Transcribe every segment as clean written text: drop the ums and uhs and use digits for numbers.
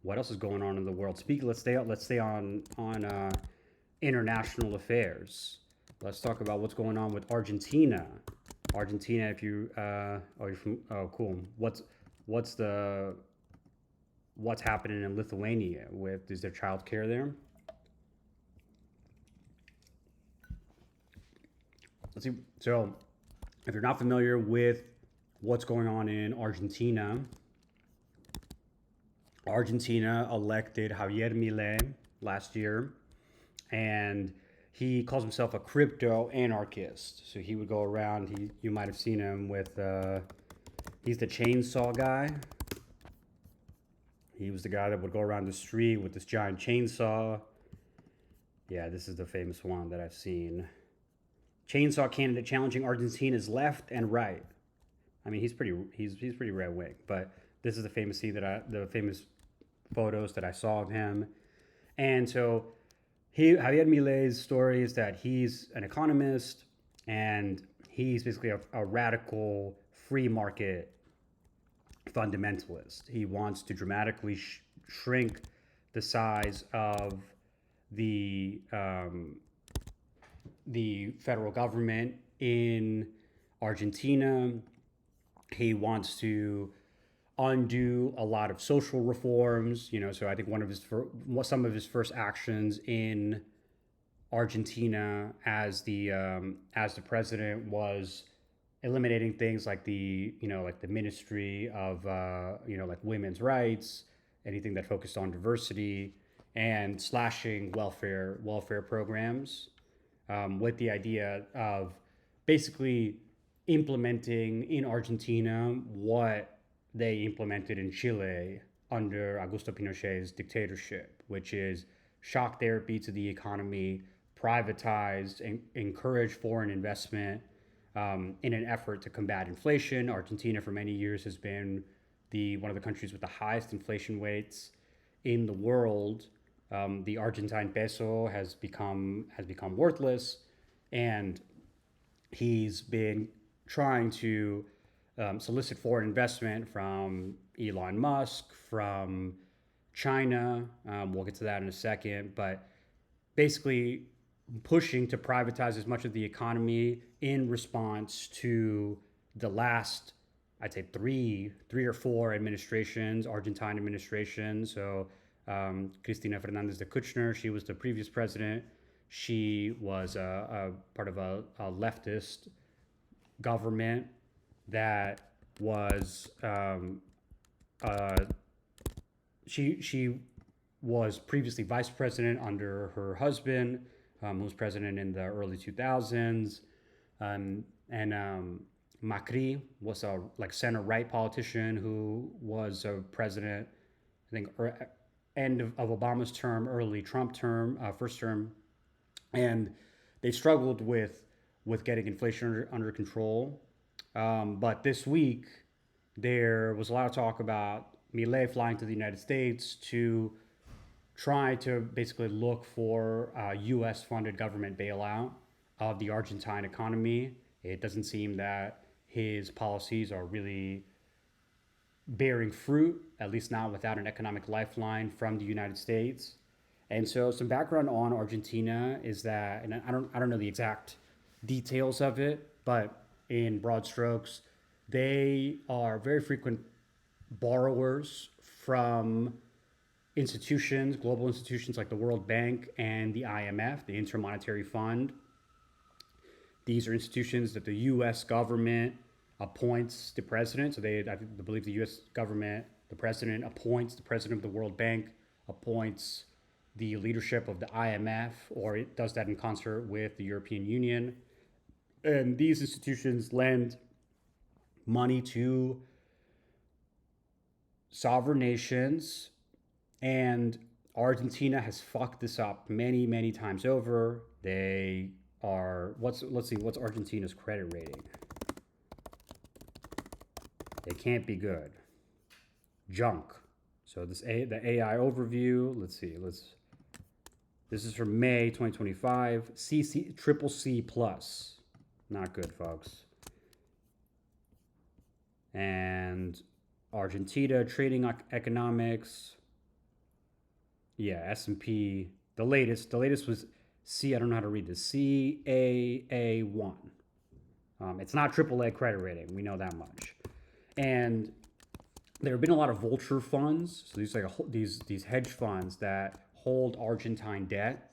what else is going on in the world? Let's stay on international affairs. Let's talk about what's going on with Argentina. Argentina, if you you're from, oh cool. What's the what's happening in Lithuania with, is there child care there? Let's see. So, if you're not familiar with what's going on in Argentina, Argentina elected Javier Milei last year, and he calls himself a crypto anarchist. So he would go around. You might have seen him with. He's the chainsaw guy. He was the guy that would go around the street with this giant chainsaw. Yeah, this is the famous one that I've seen. Chainsaw candidate challenging Argentina's left and right. I mean, he's pretty right wing, but this is the famous photos that I saw of him. And so Javier Milei's story is that he's an economist and he's basically a radical free market fundamentalist. He wants to dramatically shrink the size of the federal government in Argentina. He wants to undo a lot of social reforms. So I think some of his first actions in Argentina as the president was eliminating things like the Ministry of like women's rights, anything that focused on diversity, and slashing welfare programs, with the idea of basically implementing in Argentina what they implemented in Chile under Augusto Pinochet's dictatorship, which is shock therapy to the economy, privatized, and encourage foreign investment in an effort to combat inflation. Argentina for many years has been one of the countries with the highest inflation rates in the world. The Argentine peso has become worthless, and he's been trying to solicit foreign investment from Elon Musk, from China. We'll get to that in a second, but basically pushing to privatize as much of the economy in response to the last, I'd say three or four administrations, Argentine administrations. So Cristina Fernandez de Kirchner, she was the previous president. She was a part of a leftist government that was she was previously vice president under her husband, who was president in the early 2000s, and Macri was a center right politician who was a president, I think, end of Obama's term, early Trump term, first term, and they struggled with getting inflation under control. But this week, there was a lot of talk about Milei flying to the United States to try to basically look for a U.S. funded government bailout of the Argentine economy. It doesn't seem that his policies are really bearing fruit, at least not without an economic lifeline from the United States. And so some background on Argentina is that, and I don't know the exact details of it, but in broad strokes, they are very frequent borrowers from institutions, global institutions like the World Bank and the IMF, the Intermonetary Fund. These are institutions that the U.S. government appoints the president. So I believe the U.S. government, the president appoints the president of the World Bank, appoints the leadership of the IMF, or it does that in concert with the European Union. And these institutions lend money to sovereign nations, and Argentina has fucked this up many, many times over. They are, what's Argentina's credit rating? They can't be good. Junk. So the AI overview, this is from May 2025, triple C plus. Not good, folks. And Argentina trading economics. Yeah, S&P. The latest was C. I don't know how to read this. CAA1. It's not AAA credit rating. We know that much. And there have been a lot of vulture funds. So these hedge funds that hold Argentine debt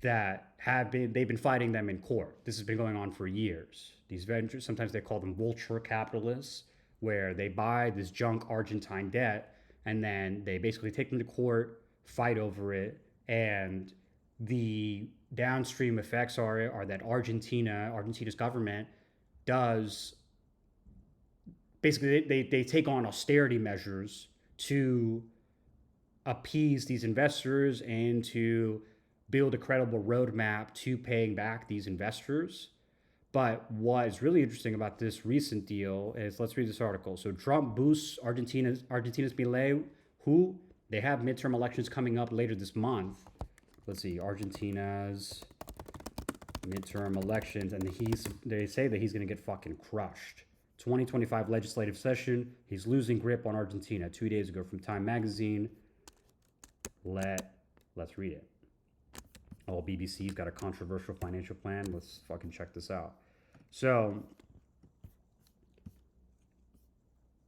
that they've been fighting them in court. This has been going on for years. These ventures, sometimes they call them vulture capitalists, where they buy this junk Argentine debt and then they basically take them to court, fight over it, and the downstream effects are that Argentina's government does basically they take on austerity measures to appease these investors and to build a credible roadmap to paying back these investors. But what is really interesting about this recent deal is, let's read this article. So Trump boosts Argentina's Milei, who they have midterm elections coming up later this month. Let's see, Argentina's midterm elections, and they say that he's going to get fucking crushed. 2025 legislative session. He's losing grip on Argentina. 2 days ago from Time Magazine. Let's read it. Oh, BBC's got a controversial financial plan. Let's fucking check this out. So,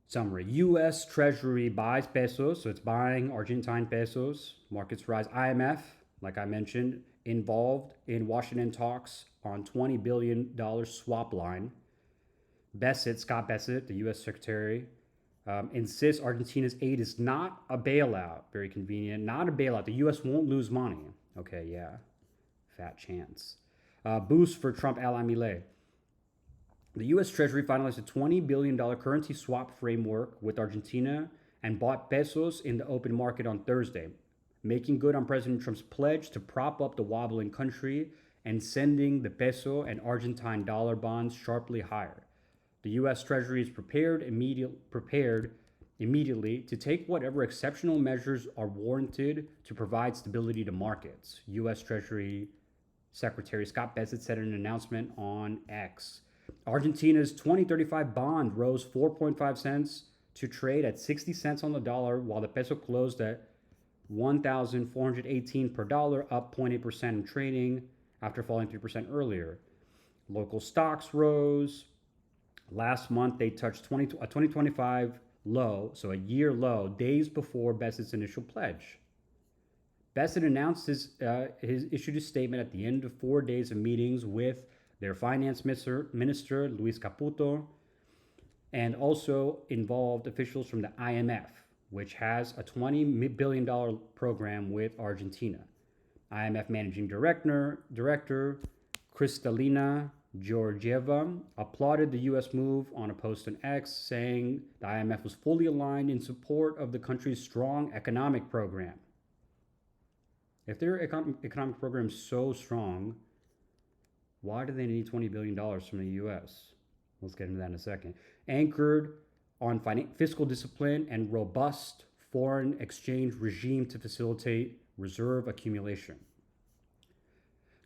summary. U.S. Treasury buys pesos, so it's buying Argentine pesos. Markets rise. IMF, like I mentioned, involved in Washington talks on $20 billion swap line. Scott Bessent, the U.S. Secretary, insists Argentina's aid is not a bailout. Very convenient. Not a bailout. The U.S. won't lose money. Okay, yeah. Fat chance. Boost for Trump ally Milei. The U.S. Treasury finalized a $20 billion currency swap framework with Argentina and bought pesos in the open market on Thursday, making good on President Trump's pledge to prop up the wobbling country and sending the peso and Argentine dollar bonds sharply higher. The U.S. Treasury is prepared immediately to take whatever exceptional measures are warranted to provide stability to markets, U.S. Treasury Secretary Scott Bessent said in an announcement on X. Argentina's 2035 bond rose 4.5 cents to trade at 60 cents on the dollar, while the peso closed at 1,418 per dollar, up 0.8% in trading after falling 3% earlier. Local stocks rose. Last month, they touched a 2025 low, so a year low, days before Bessent's initial pledge. Bessent announced his issued a statement at the end of 4 days of meetings with their finance minister, Luis Caputo, and also involved officials from the IMF, which has a $20 billion program with Argentina. IMF Managing Director Kristalina Georgieva applauded the U.S. move on a post on X, saying the IMF was fully aligned in support of the country's strong economic program. If their economic program is so strong, why do they need $20 billion from the U.S.? Let's get into that in a second. Anchored on fiscal discipline and robust foreign exchange regime to facilitate reserve accumulation.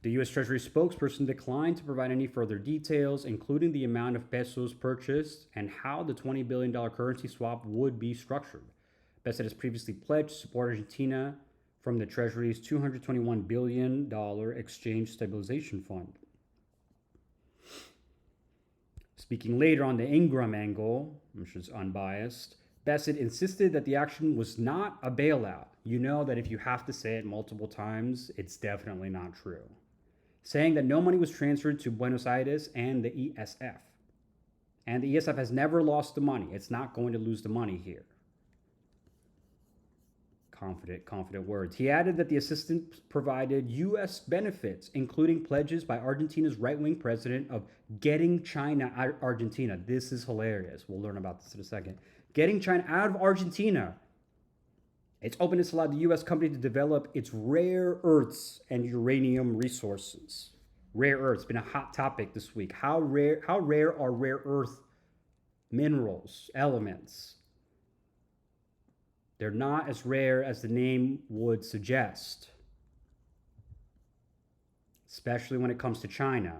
The U.S. Treasury spokesperson declined to provide any further details, including the amount of pesos purchased and how the $20 billion currency swap would be structured. Bessent has previously pledged to support Argentina from the Treasury's $221 billion Exchange Stabilization Fund. Speaking later on the Ingram angle, which is unbiased, Bessent insisted that the action was not a bailout. You know that if you have to say it multiple times, it's definitely not true. Saying that no money was transferred to Buenos Aires and the ESF. And the ESF has never lost the money. It's not going to lose the money here. Confident words. He added that the assistance provided U.S. benefits, including pledges by Argentina's right-wing president of getting China out of Argentina. This is hilarious. We'll learn about this in a second. Getting China out of Argentina. Its openness allowed the U.S. company to develop its rare earths and uranium resources. Rare earths, been a hot topic this week. How rare are rare earth minerals, elements? They're not as rare as the name would suggest, especially when it comes to China.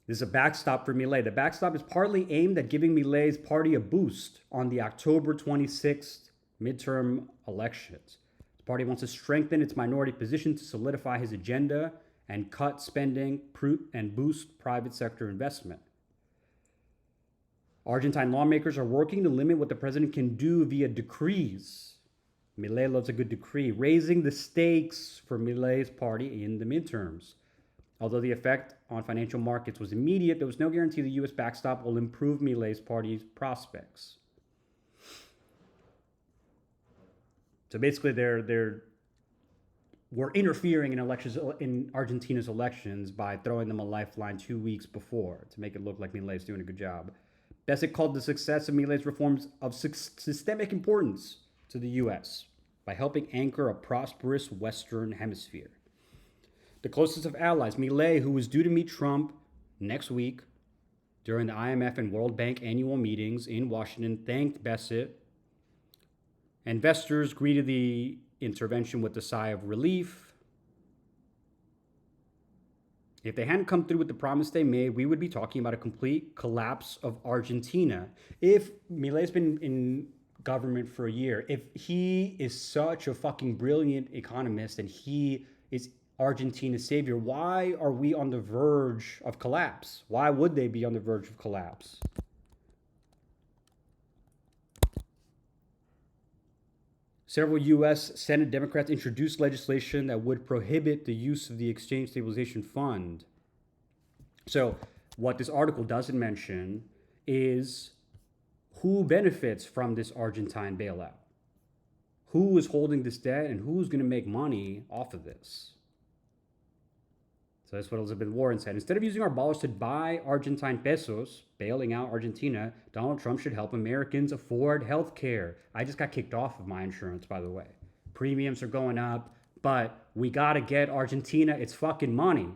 This is a backstop for Milei. The backstop is partly aimed at giving Milei's party a boost on the October 26th midterm elections. The party wants to strengthen its minority position to solidify his agenda and cut spending and boost private sector investment. Argentine lawmakers are working to limit what the president can do via decrees. Milei loves a good decree, raising the stakes for Milei's party in the midterms. Although the effect on financial markets was immediate, there was no guarantee the U.S. backstop will improve Milei's party's prospects. So basically, we're interfering in Argentina's elections by throwing them a lifeline 2 weeks before to make it look like Milei is doing a good job. Bessent called the success of Milei's reforms of systemic importance to the U.S. by helping anchor a prosperous Western Hemisphere. The closest of allies, Milei, who was due to meet Trump next week during the IMF and World Bank annual meetings in Washington, thanked Bessent. Investors greeted the intervention with a sigh of relief. If they hadn't come through with the promise they made, we would be talking about a complete collapse of Argentina. If Milei's been in government for a year, if he is such a fucking brilliant economist and he is Argentina's savior, why are we on the verge of collapse? Why would they be on the verge of collapse? Several U.S. Senate Democrats introduced legislation that would prohibit the use of the Exchange Stabilization Fund. So what this article doesn't mention is who benefits from this Argentine bailout. Who is holding this debt and who's going to make money off of this? So that's what Elizabeth Warren said. Instead of using our dollars to buy Argentine pesos, bailing out Argentina, Donald Trump should help Americans afford health care. I just got kicked off of my insurance, by the way. Premiums are going up, but we got to get Argentina its fucking money.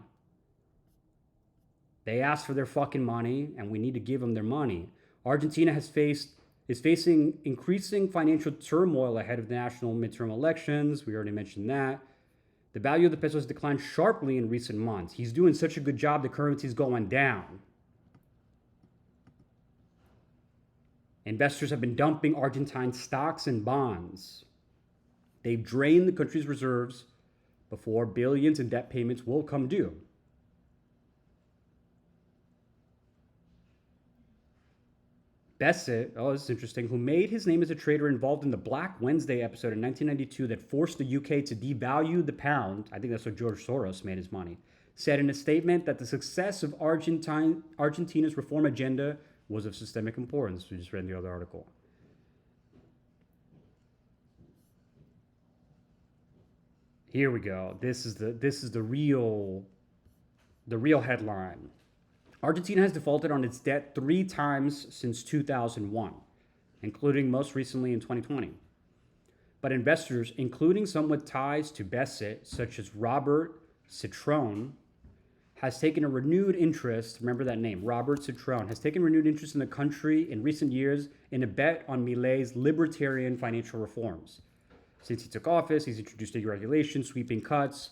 They asked for their fucking money, and we need to give them their money. Argentina is facing increasing financial turmoil ahead of the national midterm elections. We already mentioned that. The value of the peso has declined sharply in recent months. He's doing such a good job, the currency's going down. Investors have been dumping Argentine stocks and bonds. They've drained the country's reserves before billions in debt payments will come due. Bessent, oh, this is interesting, who made his name as a trader involved in the Black Wednesday episode in 1992 that forced the UK to devalue the pound, I think that's where George Soros made his money, said in a statement that the success of Argentina's reform agenda was of systemic importance. We just read the other article. Here we go. This is the real headline. Argentina has defaulted on its debt 3 times since 2001, including most recently in 2020. But investors, including some with ties to Bessent, such as Robert Citrone, has taken a renewed interest, remember that name, Robert Citrone, has taken renewed interest in the country in recent years in a bet on Milei's libertarian financial reforms. Since he took office, he's introduced new regulations, sweeping cuts,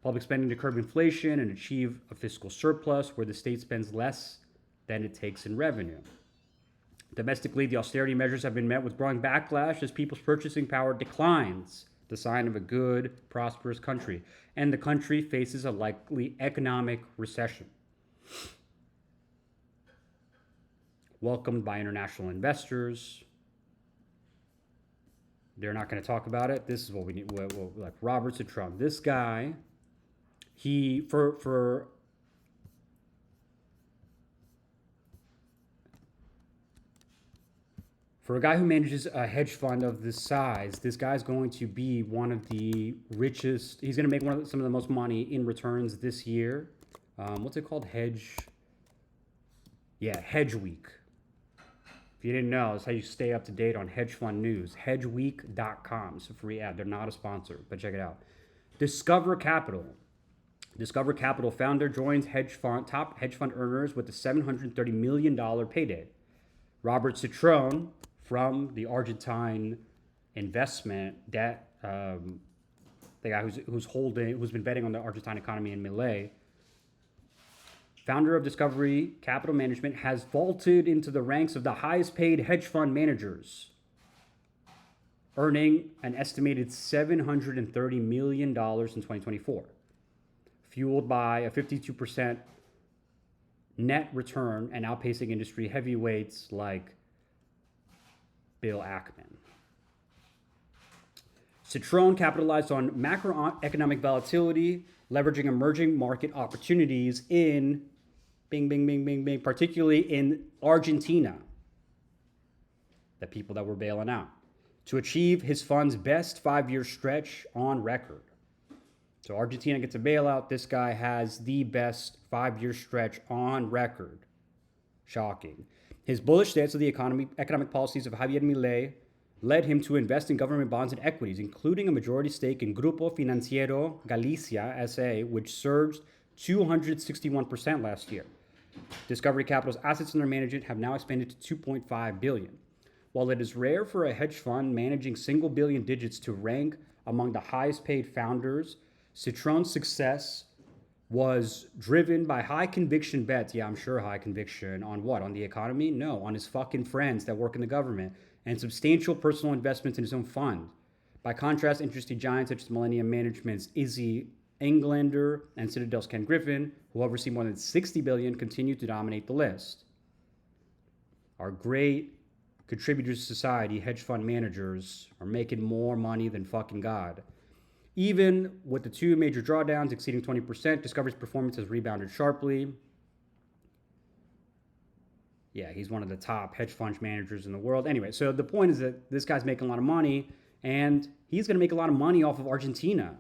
public spending to curb inflation and achieve a fiscal surplus where the state spends less than it takes in revenue. Domestically, the austerity measures have been met with growing backlash as people's purchasing power declines, the sign of a good, prosperous country, and the country faces a likely economic recession. Welcomed by international investors. They're not going to talk about it. This is what we need. Like Robert Citrone, this guy, he for a guy who manages a hedge fund of this size, this guy's going to be one of the richest. He's going to make some of the most money in returns this year. What's it called? Hedge Week. If you didn't know, that's how you stay up to date on hedge fund news. Hedgeweek.com. It's a free ad. They're not a sponsor, but check it out. Discover Capital founder joins top hedge fund earners with a $730 million payday. Robert Citrone, from the Argentine investment debt, the guy who's been betting on the Argentine economy in Milei, founder of Discovery Capital Management, has vaulted into the ranks of the highest paid hedge fund managers, earning an estimated $730 million in 2024, fueled by a 52% net return and outpacing industry heavyweights like Bill Ackman. Citrone capitalized on macroeconomic volatility, leveraging emerging market opportunities in particularly in Argentina, the people that were bailing out, to achieve his fund's best 5-year stretch on record. So Argentina gets a bailout. This guy has the best 5-year stretch on record. Shocking. His bullish stance of the economic policies of Javier Milei led him to invest in government bonds and equities, including a majority stake in Grupo Financiero Galicia S.A., which surged 261% last year. Discovery Capital's assets under management have now expanded to $2.5 billion. While it is rare for a hedge fund managing single billion digits to rank among the highest paid founders, Citrone's success was driven by high conviction bets. Yeah, I'm sure high conviction on what? On the economy? No, on his fucking friends that work in the government, and substantial personal investments in his own fund. By contrast, industry giants such as Millennium Management's Izzy Englander and Citadel's Ken Griffin, who oversee more than $60 billion, continue to dominate the list. Our great contributors to society, hedge fund managers, are making more money than fucking God. Even with the two major drawdowns exceeding 20%, Discovery's performance has rebounded sharply. Yeah, he's one of the top hedge fund managers in the world. Anyway, so the point is that this guy's making a lot of money, and he's going to make a lot of money off of Argentina.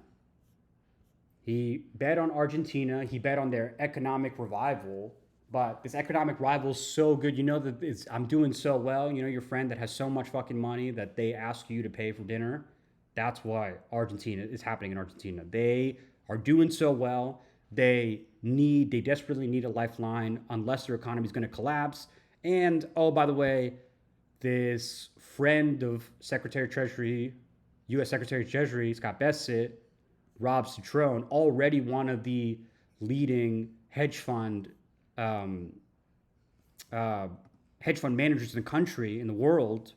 He bet on Argentina. He bet on their economic revival. But this economic rival is so good. You know that I'm doing so well. You know your friend that has so much fucking money that they ask you to pay for dinner? That's why Argentina is happening in Argentina. They are doing so well. They desperately need a lifeline unless their economy is going to collapse. And, oh, by the way, this friend of Secretary of Treasury, U.S. Secretary of Treasury, Scott Bessent, Rob Citrone, already one of the leading hedge fund managers in the country, in the world,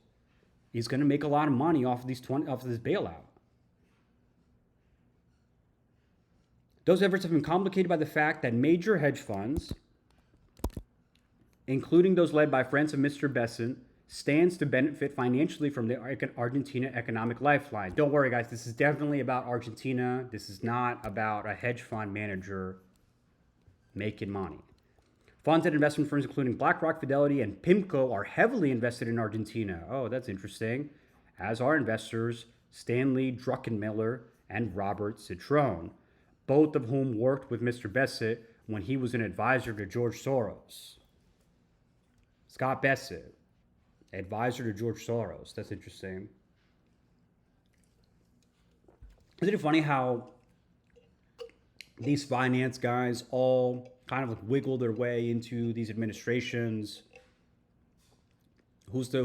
is going to make a lot of money off of this bailout. Those efforts have been complicated by the fact that major hedge funds, including those led by friends of Mr. Bessent, stands to benefit financially from the Argentina economic lifeline. Don't worry, guys. This is definitely about Argentina. This is not about a hedge fund manager making money. Funds and investment firms, including BlackRock, Fidelity, and PIMCO, are heavily invested in Argentina. Oh, that's interesting. As are investors Stanley Druckenmiller and Robert Citrone, both of whom worked with Mr. Bessent when he was an advisor to George Soros. Scott Bessent, advisor to George Soros. That's interesting. Isn't it funny how these finance guys all kind of like wiggle their way into these administrations? Who's the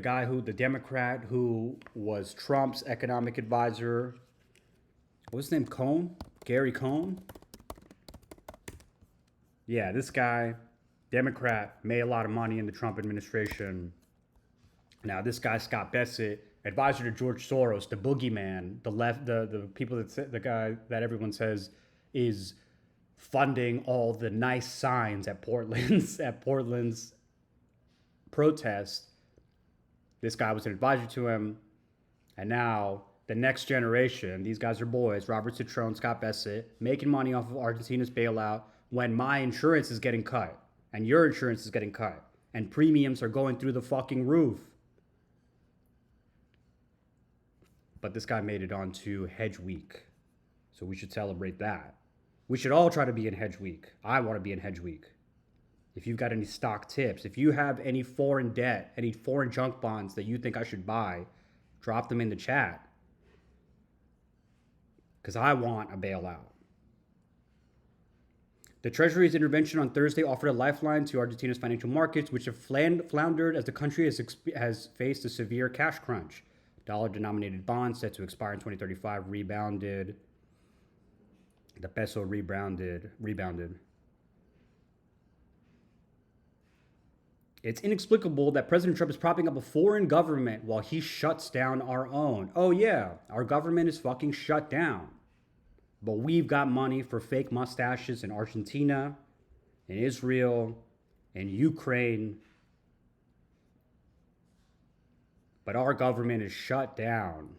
guy the Democrat who was Trump's economic advisor? What's his name? Cohn? Gary Cohn? Yeah, this guy, Democrat, made a lot of money in the Trump administration. Now this guy, Scott Bessent, advisor to George Soros, the boogeyman, the people the guy that everyone says is funding all the nice signs at Portland's protest. This guy was an advisor to him, and now the next generation, these guys are boys, Robert Citrone, Scott Bessent, making money off of Argentina's bailout when my insurance is getting cut, and your insurance is getting cut, and premiums are going through the fucking roof. But this guy made it onto Hedge Week, so we should celebrate that. We should all try to be in Hedge Week. I want to be in Hedge Week. If you've got any stock tips, if you have any foreign debt, any foreign junk bonds that you think I should buy, drop them in the chat. Because I want a bailout. The Treasury's intervention on Thursday offered a lifeline to Argentina's financial markets, which have floundered as the country has faced a severe cash crunch. Dollar-denominated bonds set to expire in 2035 rebounded The peso rebounded. It's inexplicable that President Trump is propping up a foreign government while he shuts down our own. Oh, yeah, our government is fucking shut down. But we've got money for fake mustaches in Argentina, in Israel, in Ukraine. But our government is shut down.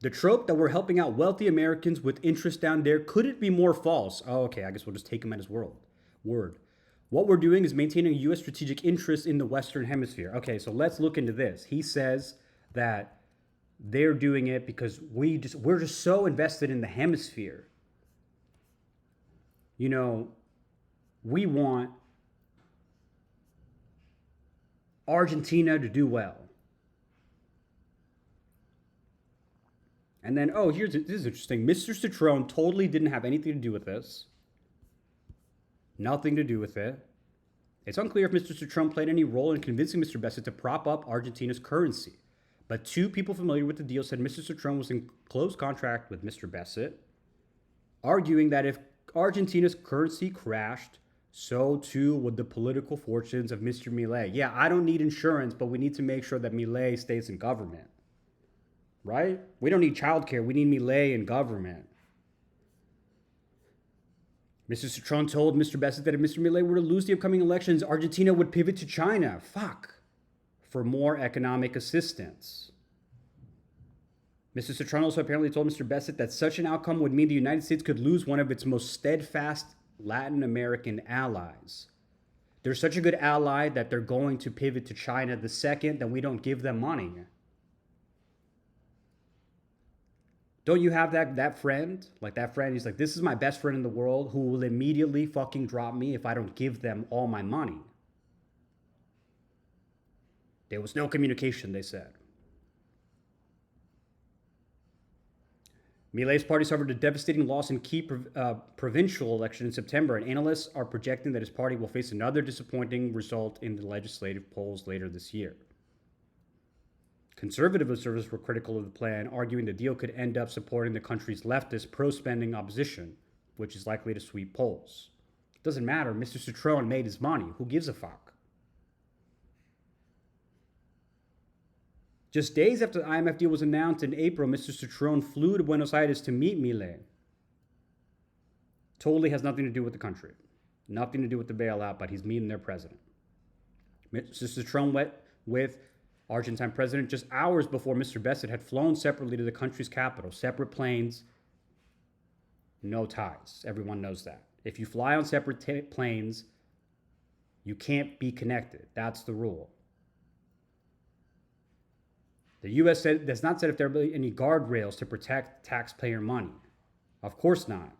The trope that we're helping out wealthy Americans with interest down there couldn't be more false. Oh, okay, I guess we'll just take him at his word. What we're doing is maintaining a U.S. strategic interest in the Western Hemisphere. Okay, so let's look into this. He says that they're doing it because we're just so invested in the hemisphere. You know, we want Argentina to do well. And then, this is interesting. Mr. Citrone totally didn't have anything to do with this. Nothing to do with it. It's unclear if Mr. Citrone played any role in convincing Mr. Bessent to prop up Argentina's currency. But two people familiar with the deal said Mr. Citrone was in close contract with Mr. Bessent, arguing that if Argentina's currency crashed, so too would the political fortunes of Mr. Milei. Yeah, I don't need insurance, but we need to make sure that Milei stays in government. Right? We don't need childcare. We need Milei in government. Mr. Citrone told Mr. Bessent that if Mr. Milei were to lose the upcoming elections, Argentina would pivot to China. For more economic assistance. Mr. Citrone also apparently told Mr. Bessent that such an outcome would mean the United States could lose one of its most steadfast Latin American allies. They're such a good ally that they're going to pivot to China the second that we don't give them money. Don't you have that friend? Like that friend, he's like, this is my best friend in the world who will immediately fucking drop me if I don't give them all my money. There was no communication, they said. Milei's party suffered a devastating loss in key provincial election in September, and analysts are projecting that his party will face another disappointing result in the legislative polls later this year. Conservative observers were critical of the plan, arguing the deal could end up supporting the country's leftist pro-spending opposition, which is likely to sweep polls. It doesn't matter. Mr. Citrone made his money. Who gives a fuck? Just days after the IMF deal was announced in April, Mr. Citrone flew to Buenos Aires to meet Milei. Totally has nothing to do with the country. Nothing to do with the bailout, but he's meeting their president. Mr. Citrone met with Argentine president just hours before Mr. Bessent had flown separately to the country's capital. Separate planes, no ties. Everyone knows that. If you fly on separate planes, you can't be connected. That's the rule. The U.S. does not say if there will be any guardrails to protect taxpayer money. Of course not.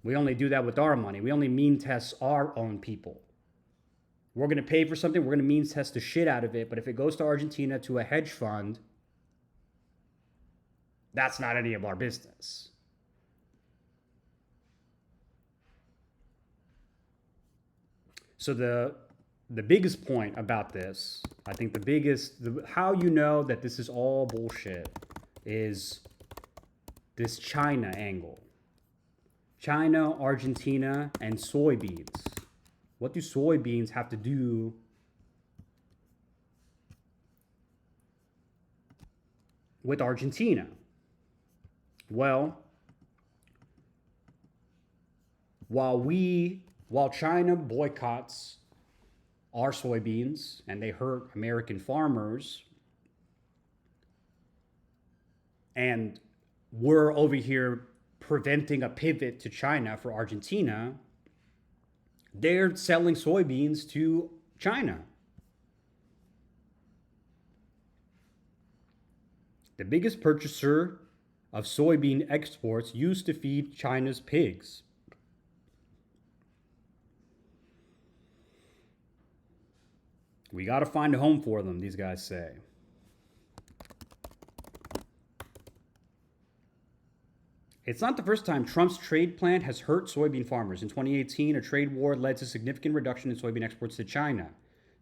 We only do that with our money. We only mean test our own people. We're going to pay for something, we're going to means test the shit out of it, but if it goes to Argentina to a hedge fund, that's not any of our business. So the biggest point about this, I think how you know that this is all bullshit is this China angle. China, Argentina, and soybeans. What do soybeans have to do with Argentina? Well, while China boycotts our soybeans and they hurt American farmers, and we're over here preventing a pivot to China for Argentina, they're selling soybeans to China. The biggest purchaser of soybean exports used to feed China's pigs. We got to find a home for them, these guys say. It's not the first time Trump's trade plan has hurt soybean farmers. In 2018, a trade war led to significant reduction in soybean exports to China.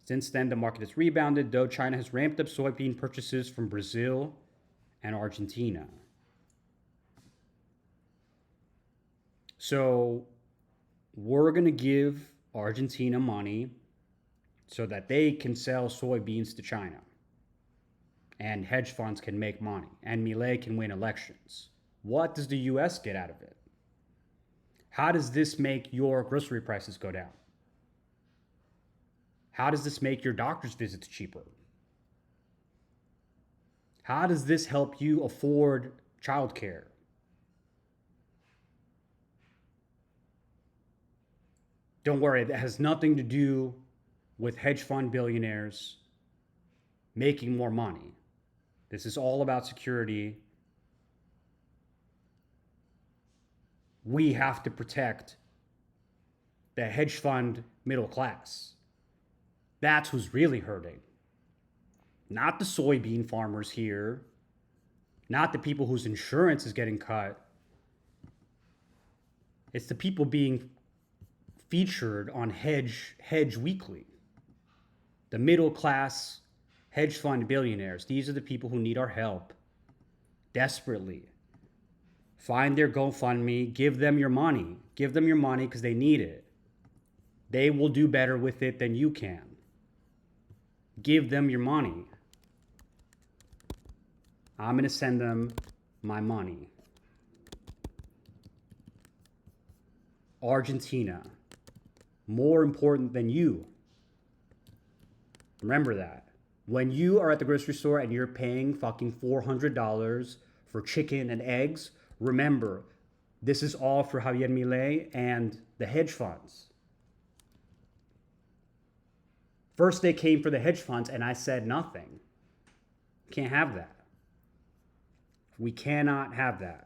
Since then, the market has rebounded, though China has ramped up soybean purchases from Brazil and Argentina. So we're going to give Argentina money so that they can sell soybeans to China and hedge funds can make money and Milei can win elections. What does the US get out of it? How does this make your grocery prices go down? How does this make your doctor's visits cheaper? How does this help you afford childcare? Don't worry, that has nothing to do with hedge fund billionaires making more money. This is all about security. We have to protect the hedge fund middle class. That's who's really hurting. Not the soybean farmers here, not the people whose insurance is getting cut. It's the people being featured on Hedge Weekly. The middle class hedge fund billionaires. These are the people who need our help desperately. Find their GoFundMe, give them your money. Give them your money because they need it. They will do better with it than you can. Give them your money. I'm going to send them my money. Argentina, more important than you. Remember that. When you are at the grocery store and you're paying fucking $400 for chicken and eggs, remember, this is all for Javier Milei and the hedge funds. First they came for the hedge funds and I said nothing. Can't have that. We cannot have that.